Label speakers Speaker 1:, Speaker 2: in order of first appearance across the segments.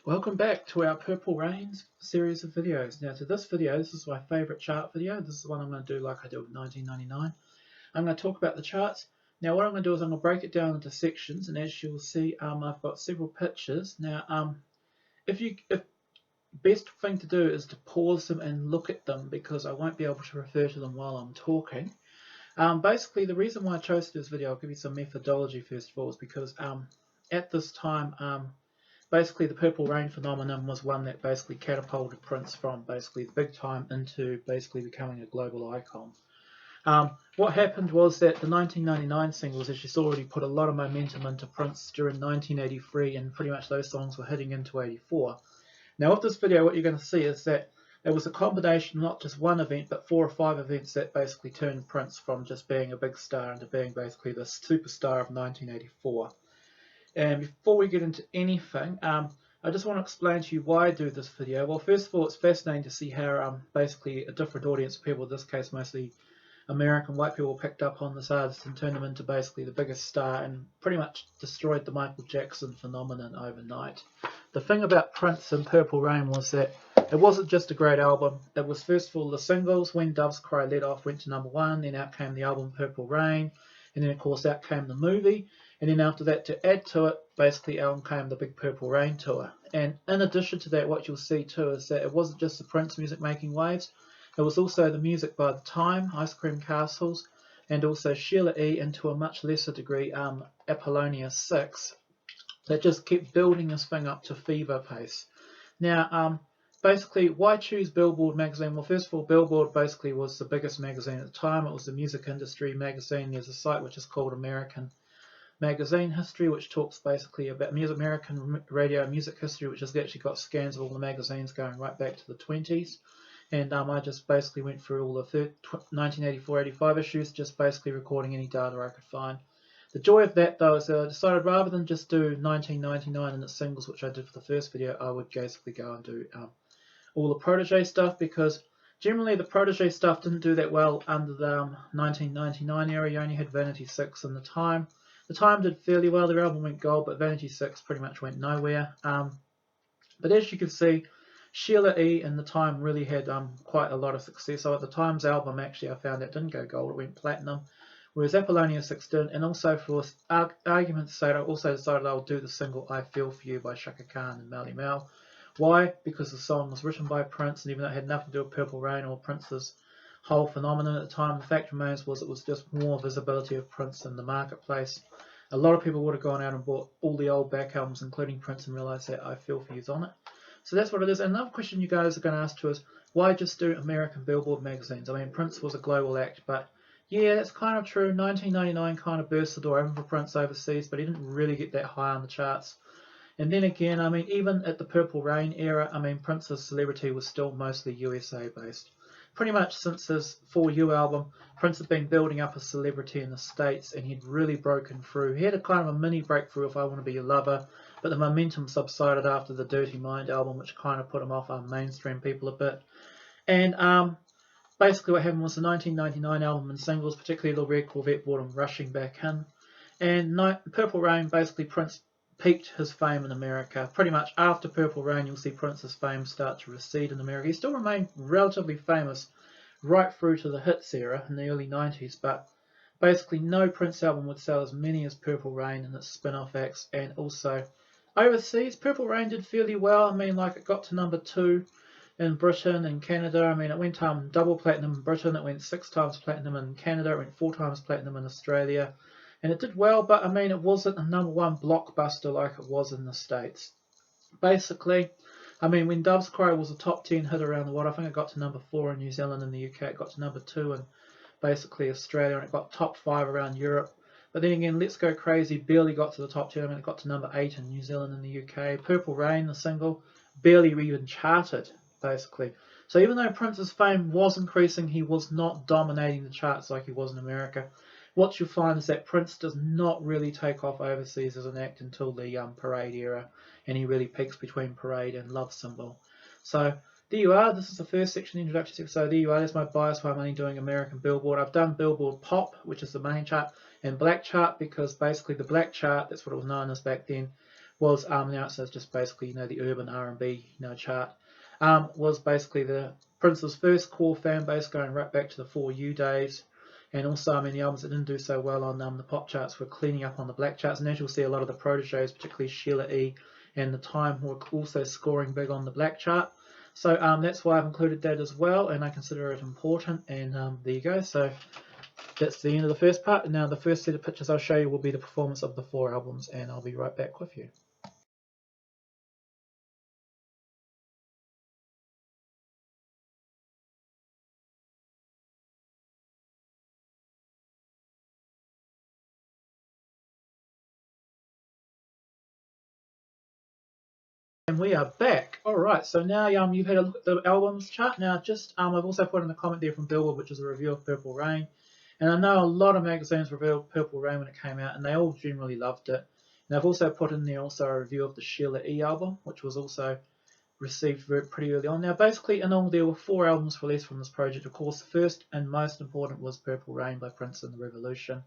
Speaker 1: Welcome back to our Purple Rains series of videos. Now to this video, this is my favourite chart video. This is the one I'm going to do like I did with 1999. I'm going to talk about the charts. Now what I'm going to do is I'm going to break it down into sections, and as you'll see, I've got several pictures. Now if best thing to do is to pause them and look at them, because I won't be able to refer to them while I'm talking. Basically the reason why I chose to do this video, I'll give you some methodology first of all, is because at this time basically the Purple Rain phenomenon was one that basically catapulted Prince from basically the big time into basically becoming a global icon. What happened was that the 1999 singles, as you saw, already put a lot of momentum into Prince during 1983, and pretty much those songs were hitting into 84. Now with this video, what you're going to see is that it was a combination, not just one event, but 4 or 5 events that basically turned Prince from just being a big star into being basically the superstar of 1984. And before we get into anything, I just want to explain to you why I do this video. Well, first of all, it's fascinating to see how basically a different audience of people, in this case mostly American white people, picked up on this artist and turned him into basically the biggest star and pretty much destroyed the Michael Jackson phenomenon overnight. The thing about Prince and Purple Rain was that it wasn't just a great album. It was first of all the singles. When Doves Cry led off, went to #1, then out came the album Purple Rain, and then of course out came the movie. And then after that, to add to it, basically out came the big Purple Rain tour. And in addition to that, what you'll see too is that it wasn't just the Prince music making waves. It was also the music by The Time, Ice Cream Castles, and also Sheila E, and to a much lesser degree Apollonia 6, that just kept building this thing up to fever pace. Now, basically, why choose Billboard magazine? Well, first of all, Billboard basically was the biggest magazine at the time. It was the music industry magazine. There's a site which is called American Magazine History, which talks basically about American radio music history, which has actually got scans of all the magazines going right back to the 20s. And I just basically went through all the 1984-85 issues, just basically recording any data I could find. The joy of that, though, is that I decided rather than just do 1999 and its singles, which I did for the first video, I would basically go and do all the Protege stuff, because generally the Protege stuff didn't do that well under the 1999 era. You only had Vanity 6 and The Time. The Time did fairly well. Their album went gold, but Vanity 6 pretty much went nowhere. But as you can see, Sheila E and The Time really had quite a lot of success. So at The Time's album, actually, I found it didn't go gold. It went platinum, whereas Apollonia 6 didn't. And also, for argument's sake, I also decided I would do the single I Feel For You by Shaka Khan and Melly Mel. Why? Because the song was written by Prince, and even though it had nothing to do with Purple Rain or Prince's whole phenomenon at the time, the fact remains was it was just more visibility of Prince in the marketplace. A lot of people would have gone out and bought all the old back albums, including Prince, and realised that I Feel For You's on it. So that's what it is. And another question you guys are going to ask to is, why just do American Billboard magazines? I mean, Prince was a global act, but yeah, that's kind of true. 1999 kind of burst the door open for Prince overseas, but he didn't really get that high on the charts. And then again, I mean, even at the Purple Rain era, I mean, Prince's celebrity was still mostly USA based. Pretty much since his For You album, Prince had been building up a celebrity in the States, and he'd really broken through. He had a kind of a mini breakthrough with I Want to Be Your Lover, but the momentum subsided after the Dirty Mind album, which kind of put him off mainstream people a bit. And basically what happened was the 1999 album and singles, particularly the Red Corvette, brought him rushing back in. And Purple Rain, basically Prince peaked his fame in America. Pretty much after Purple Rain, you'll see Prince's fame start to recede in America. He still remained relatively famous right through to the hits era in the early 90s, but basically no Prince album would sell as many as Purple Rain and its spin-off acts. And also overseas, Purple Rain did fairly well. I mean, like, it got to #2 in Britain and Canada. I mean, it went double platinum in Britain, it went 6 times platinum in Canada, it went 4 times platinum in Australia. And it did well, but I mean, it wasn't a #1 blockbuster like it was in the States. Basically, I mean, when Doves Cry was a top 10 hit around the world, I think it got to #4 in New Zealand and the UK, it got to #2 in basically Australia, and it got top 5 around Europe. But then again, Let's Go Crazy barely got to the top 10, I mean, it got to #8 in New Zealand and the UK. Purple Rain, the single, barely even charted, basically. So even though Prince's fame was increasing, he was not dominating the charts like he was in America. What you'll find is that Prince does not really take off overseas as an act until the Parade era, and he really peaks between Parade and Love Symbol. So there you are. This is the first section, the introduction section. So there you are. There's my bias why I'm only doing American Billboard. I've done Billboard Pop, which is the main chart, and Black Chart, because basically the Black Chart, that's what it was known as back then, was announced as just basically, the urban R&B, chart. Was basically the Prince's first core fan base going right back to the 4U days. And also, the albums that didn't do so well on the pop charts were cleaning up on the black charts. And as you'll see, a lot of the Proteges, particularly Sheila E and The Time, were also scoring big on the black chart. So that's why I've included that as well, and I consider it important. And there you go. So that's the end of the first part. Now the first set of pictures I'll show you will be the performance of the 4 albums, and I'll be right back with you. And we are back. Alright, so now you've had a look at the albums chart. Now I've also put in a comment there from Billboard, which is a review of Purple Rain. And I know a lot of magazines reviewed Purple Rain when it came out, and they all generally loved it. And I've also put in there also a review of the Sheila E album, which was also received pretty early on. Now basically in all there were 4 albums released from this project. Of course the first and most important was Purple Rain by Prince and the Revolution.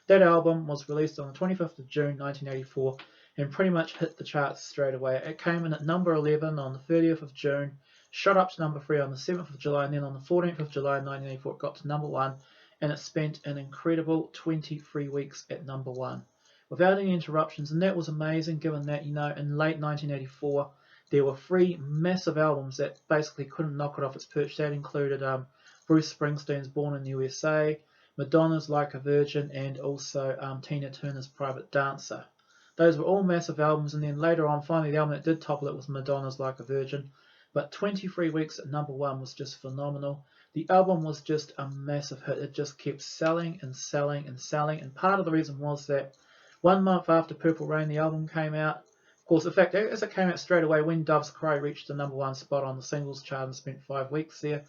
Speaker 1: That album was released on the 25th of June 1984 and pretty much hit the charts straight away. It came in at number 11 on the 30th of June, shot up to number 3 on the 7th of July, and then on the 14th of July 1984 it got to number 1, and it spent an incredible 23 weeks at number 1 without any interruptions. And that was amazing, given that in late 1984 there were 3 massive albums that basically couldn't knock it off its perch. That included Bruce Springsteen's Born in the USA, Madonna's Like a Virgin, and also Tina Turner's Private Dancer. Those were all massive albums, and then later on, finally, the album that did topple it was Madonna's Like a Virgin. But 23 weeks at number 1 was just phenomenal. The album was just a massive hit. It just kept selling and selling and selling, and part of the reason was that 1 month after Purple Rain, the album came out. Of course, in fact, as it came out straight away, When Doves Cry reached the number 1 spot on the singles chart and spent 5 weeks there.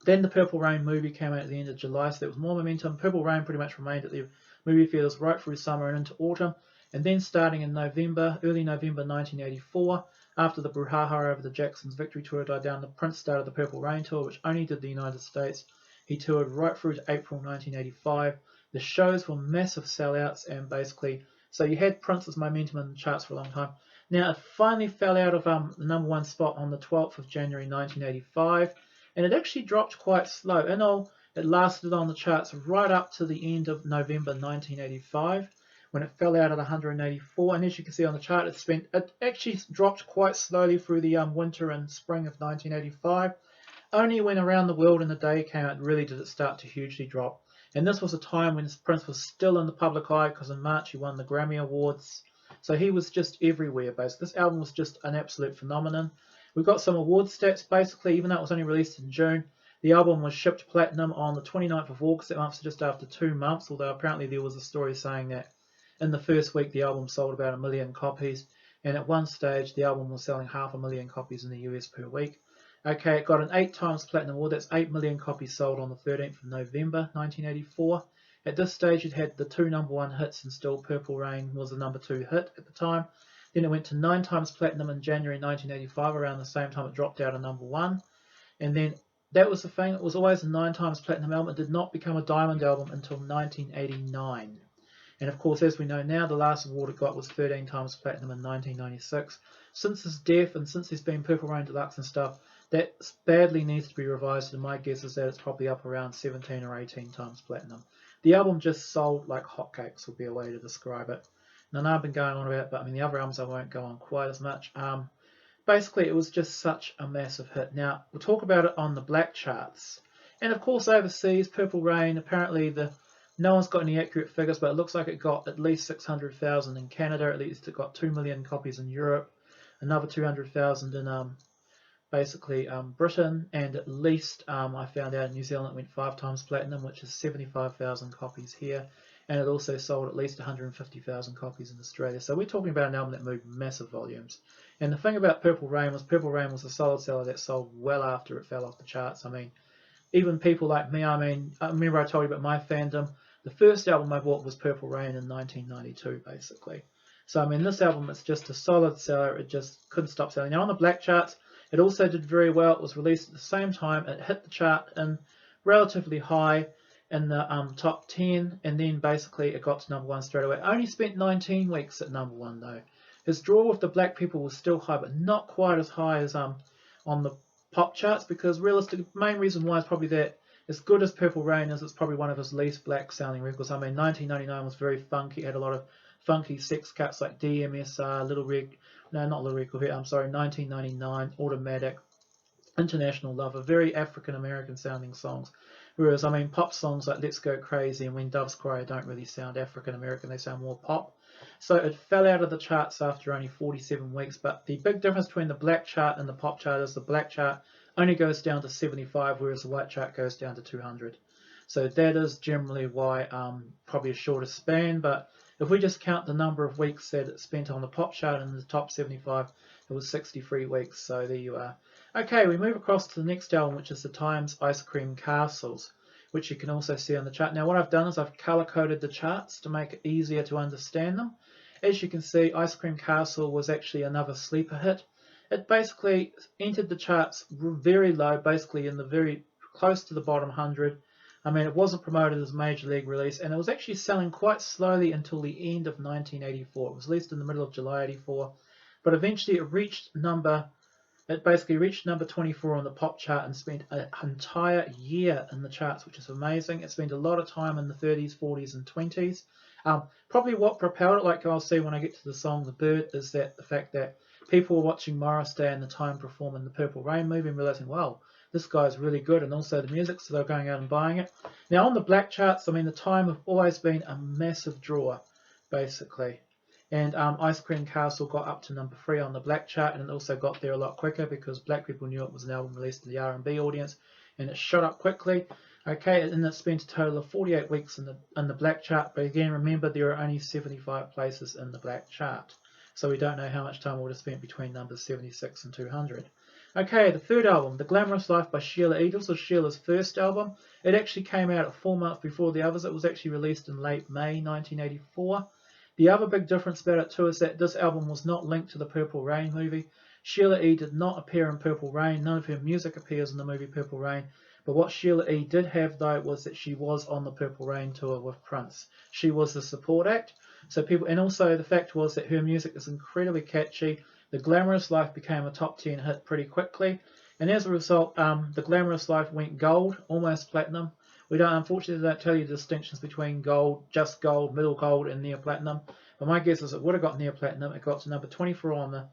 Speaker 1: Then the Purple Rain movie came out at the end of July, so there was more momentum. Purple Rain pretty much remained at the movie theaters right through summer and into autumn. And then starting in early November 1984, after the brouhaha over the Jacksons' Victory Tour died down, the Prince started the Purple Rain Tour, which only did the United States. He toured right through to April 1985. The shows were massive sellouts, and basically, so you had Prince's momentum in the charts for a long time. Now, it finally fell out of the number 1 spot on the 12th of January 1985, and it actually dropped quite slow. In all, it lasted on the charts right up to the end of November 1985. When it fell out at 184, and as you can see on the chart, it actually dropped quite slowly through the winter and spring of 1985. Only when Around the World in a Day came out really did it start to hugely drop. And this was a time when Prince was still in the public eye, because in March he won the Grammy Awards. So he was just everywhere, basically. This album was just an absolute phenomenon. We've got some award stats, basically, even though it was only released in June. The album was shipped platinum on the 29th of August, that month, just after 2 months, although apparently there was a story saying that in the first week, the album sold about 1 million copies, and at one stage, the album was selling 500,000 copies in the US per week. Okay, it got an 8 times platinum award. That's 8 million copies sold on the 13th of November 1984. At this stage, it had the 2 number 1 hits, and still Purple Rain was the number 2 hit at the time. Then it went to 9 times platinum in January 1985. Around the same time, it dropped out of number 1. And then that was the thing. It was always a 9 times platinum album. It did not become a diamond album until 1989. And of course, as we know now, the last award it got was 13 times platinum in 1996. Since his death, and since there's been Purple Rain Deluxe and stuff, that badly needs to be revised, and my guess is that it's probably up around 17 or 18 times platinum. The album just sold like hotcakes, would be a way to describe it. And I know I've been going on about it, but the other albums I won't go on quite as much. Basically, it was just such a massive hit. Now, we'll talk about it on the black charts. And of course, overseas, Purple Rain, apparently no one's got any accurate figures, but it looks like it got at least 600,000 in Canada. At least it got 2 million copies in Europe, another 200,000 in basically Britain, and at least I found out in New Zealand it went 5 times platinum, which is 75,000 copies here, and it also sold at least 150,000 copies in Australia. So we're talking about an album that moved massive volumes. And the thing about Purple Rain was a solid seller that sold well after it fell off the charts. Even people like me, I remember I told you about my fandom. The first album I bought was Purple Rain in 1992, basically. So, this album is just a solid seller. It just couldn't stop selling. Now, on the black charts, it also did very well. It was released at the same time. It hit the chart in relatively high in the top 10, and then basically it got to number 1 straight away. It only spent 19 weeks at number 1, though. His draw with the black people was still high, but not quite as high as on the pop charts, because realistically, the main reason why is probably that as good as Purple Rain is, it's probably one of his least black sounding records. I mean, 1999 was very funky, it had a lot of funky sex cuts like DMSR, Little Red, no, not Little Red Corvette, I'm sorry, 1999, Automatic, International Lover, very African American sounding songs. Whereas, I mean, pop songs like Let's Go Crazy and When Doves Cry don't really sound African American, they sound more pop. So it fell out of the charts after only 47 weeks. But the big difference between the black chart and the pop chart is the black chart only goes down to 75, whereas the white chart goes down to 200. So that is generally why probably a shorter span. But if we just count the number of weeks that it spent on the pop chart in the top 75, it was 63 weeks. So there you are. Okay, we move across to the next album, which is the Times Ice Cream Castles, which you can also see on the chart. Now what I've done is I've color-coded the charts to make it easier to understand them. As you can see, Ice Cream Castle was actually another sleeper hit. It basically entered the charts very low, basically in the very close to the bottom 100. I mean, it wasn't promoted as a major league release, and it was actually selling quite slowly until the end of 1984. It was released in the middle of July 84, but eventually it basically reached number 24 on the pop chart and spent an entire year in the charts, which is amazing. It spent a lot of time in the 30s, 40s, and 20s. Probably what propelled it, like I'll see when I get to the song The Bird, is that the fact that people were watching Morris Day and the Time perform in the Purple Rain movie and realizing, wow, this guy's really good, and also the music, so they're going out and buying it. Now on the black charts, I mean, the Time have always been a massive drawer, basically. And Ice Cream Castle got up to number 3 on the black chart, and it also got there a lot quicker because black people knew it was an album released to the R&B audience, and it shot up quickly. Okay, and it spent a total of 48 weeks in the black chart, but again, remember there are only 75 places in the black chart, so we don't know how much time it would have spent between numbers 76 and 200. Okay, the third album, The Glamorous Life by Sheila E. This was Sheila's first album. It actually came out at 4 months before the others. It was actually released in late May 1984. The other big difference about it too is that this album was not linked to the Purple Rain movie. Sheila E. did not appear in Purple Rain. None of her music appears in the movie Purple Rain. But what Sheila E. did have though was that she was on the Purple Rain tour with Prince. She was the support act. So people, and also the fact was that her music is incredibly catchy. The Glamorous Life became a top 10 hit pretty quickly. And as a result, The Glamorous Life went gold, almost platinum. We unfortunately don't tell you the distinctions between gold, just gold, middle gold, and near platinum. But my guess is it would have got near platinum. It got to number 24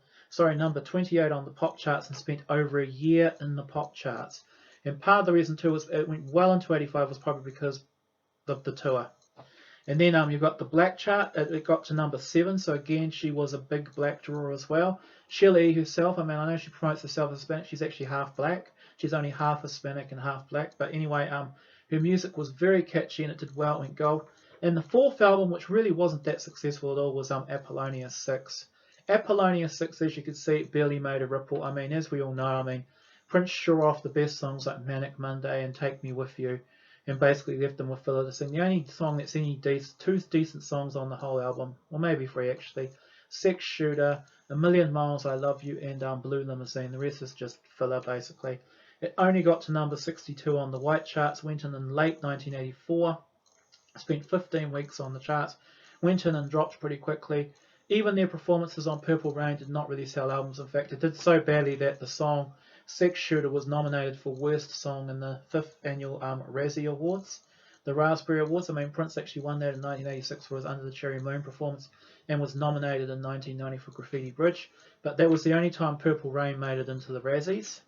Speaker 1: number 28 on the pop charts and spent over a year in the pop charts. And part of the reason too was it went well into 85 was probably because of the tour. And then you've got the black chart. It got to number 7. So again, she was a big black drawer as well. Sheila E. herself, I mean, I know she promotes herself as Hispanic. She's actually half black. She's only half Hispanic and half black. But anyway, her music was very catchy and it did well. It went gold. And the fourth album, which really wasn't that successful at all, was Apollonia 6. Apollonia 6, as you can see, barely made a ripple. I mean, as we all know, I mean, Prince shore off the best songs like Manic Monday and Take Me With You, and basically left them with filler to sing. The only song that's two decent songs on the whole album, or maybe 3 actually, Sex Shooter, A Million Miles I Love You, and Blue Limousine. The rest is just filler, basically. It only got to number 62 on the white charts, went in late 1984, spent 15 weeks on the charts, went in and dropped pretty quickly. Even their performances on Purple Rain did not really sell albums. In fact, it did so badly that the song Sex Shooter was nominated for Worst Song in the 5th Annual Razzie Awards, the Raspberry Awards. I mean, Prince actually won that in 1986 for his Under the Cherry Moon performance and was nominated in 1990 for Graffiti Bridge, but that was the only time Purple Rain made it into the Razzies.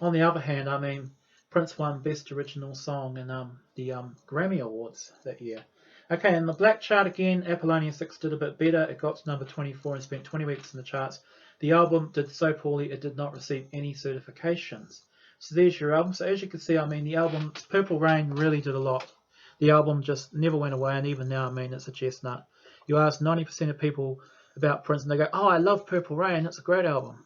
Speaker 1: On the other hand, I mean, Prince won Best Original Song in the Grammy Awards that year. Okay, in the black chart again, Apollonia 6 did a bit better. It got to number 24 and spent 20 weeks in the charts. The album did so poorly it did not receive any certifications. So there's your album. So as you can see, I mean, the album Purple Rain really did a lot. The album just never went away, and even now, I mean, it's a chestnut. You ask 90% of people about Prince and they go, oh, I love Purple Rain, it's a great album.